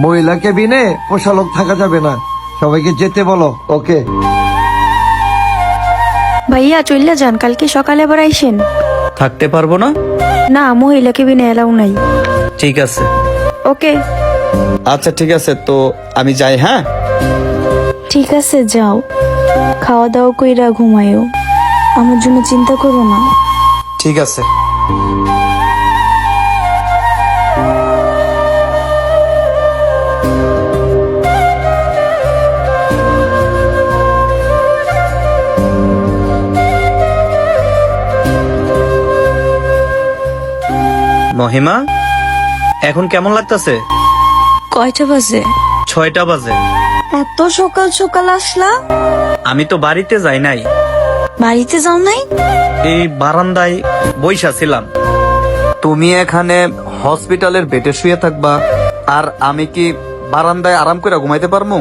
মহিলা কেবিনে পোষা লোক থাকা যাবে না, সবাইকে যেতে বলো। ওকে ভাইয়া চললে যান, কালকে সকালে আবার আইসেন। থাকতে পারবো না। না, মহিলা কেবিনে এলাও নাই। ঠিক আছে। ওকে আচ্ছা ঠিক আছে, তো আমি যাই। হ্যাঁ ঠিক আছে, যাও, খাওয়া দাওয়া কইরা ঘুমায়ও, আমার জন্য চিন্তা করো না। ঠিক আছে। মহিমা, এখন কেমন লাগতেছে? কয়টা বাজে? 6টা বাজে। এত সকাল সকাল আসলা? আমি তো বাড়িতে যাই নাই, বাড়িতে যাও নাই? এই বারান্দায় বইসা ছিলাম। তুমি এখানে হসপিটালের বেডে শুয়ে থাকবা, আর আমি কি বারান্দায় আরাম করে ঘুমাইতে পারবো?